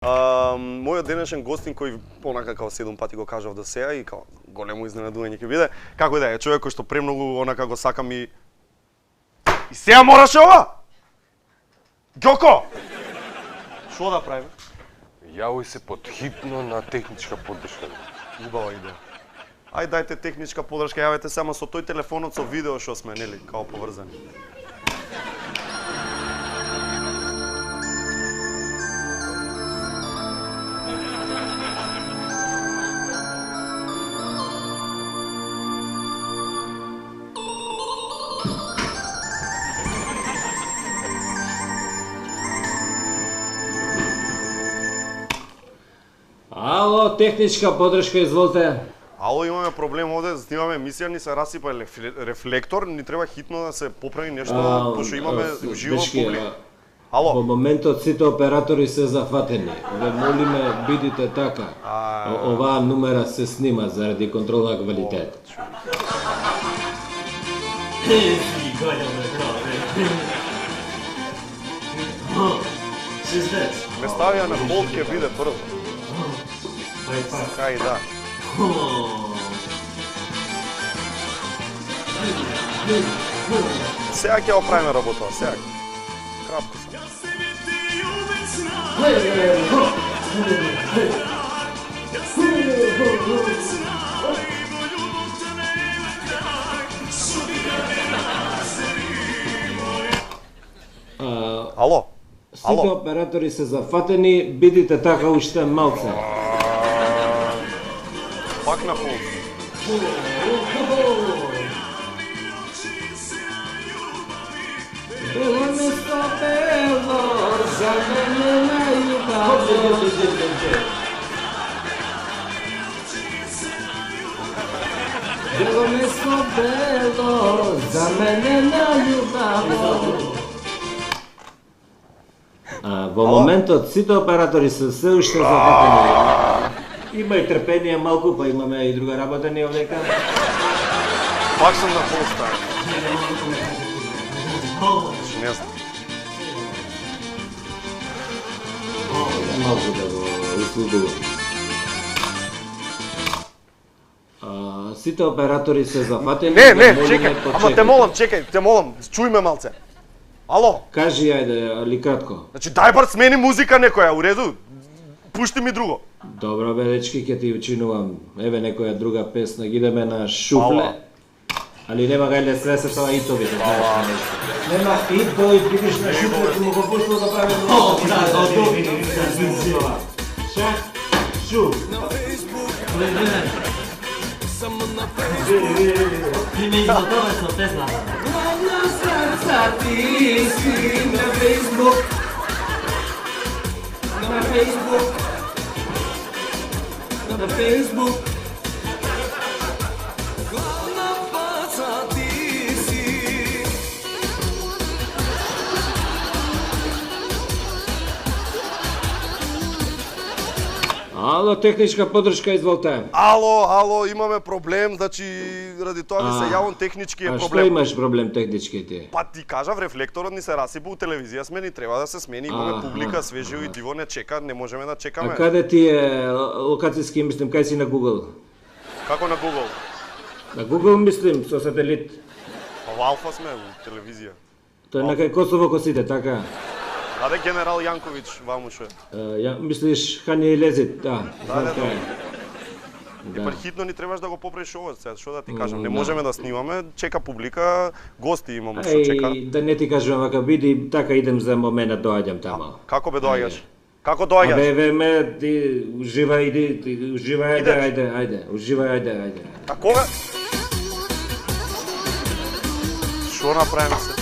Мојот денешен гостин кој понака као 7 пати го кажав до сега и као големо изненадување ќе биде, како и да е, човек кој што премногу онака го сакам и сега мораше ова? Ѓоко! Шо да правиме? Јавој се подхитно на техничка поддршка. Убава идеја. Ај дајте техничка поддршка, јавете само со тој телефонот со видео што сме, нели, као поврзани. Ало, техничка поддршка, изволте. Ало, имаме проблем овде, снимаме емисија, ни се расипа рефлектор, ни треба хитно да се поправи нешто, пошто имаме уживо публика. Ало. Во моментот сите оператори се зафатени. Ве молиме, бидите така. Оваа номера се снима заради контрола на квалитет. Ме ставија на холд, ќе биде прво. Кај да. Сега ќе оправиме работа, сега. Крапко сам. Ало? Сите оператори се зафатени, бидите така уште малце. Пак на холд. Бело место бело, за мене најубаво. Бело место бело, за мене најубаво. Во моментот сите оператори се се уште зафатени. Има и трпение малку, па имаме и друга работа ни овдека. Пак сум на холд ставен. Не знам. Малку да го услудувам. Сите оператори се зафатени. Не, чекај, ама те молам, чекај, те молам, чуј ме малце. Ало? Кажи, ајде, али кратко. Значи, дај бар смени музика некоја, у реду? Пушти ми друго. Добро, бе, дечки, ќе ти учинувам. Еве некоја друга песна, ги идеме на шуфле. Али нема гајле све се тоа итовите, знаеш нешто. Нема и тој видиш на шуфле, ти му го пуштил да прави много. Шак, шу. Примерно тоа со песна. На срца ти си на Фейсбук. На Фейсбук. На Фейсбук. Ало, техничка поддршка, изволте. Ало, имаме проблем, значи ради тоа ви се јавам технички е А што проблем. имаш проблем технички ти? Па ти кажав, рефлекторот ни се расипа у телевизија сме, ни треба да се смени, имаме публика, свежио и диво не чека, не можеме да чекаме. А каде ти е локацијски, мислим, кај си на Google? Како на Google? На Google мислим, со сателит. Па во Алфа сме, у телевизија. Тоа е на кај Косово косите, така? Аде генерал Јанковиќ, вамуше. Мислиш, Хани Лезит, да. Да. Да. Па хитно ни требаш да го поправиш ова, сега, што да ти кажам, не можеме да снимаме, чека публика, гости имам што чека. Да не ти кажувам, ака биди, така идем за момент, доаѓам тамо. Како бе доаѓаш? Како доаѓаш? Абе, ме, ти уживај, иди, уживај, ајде, уживај, ајде. А кога? Што направиме се?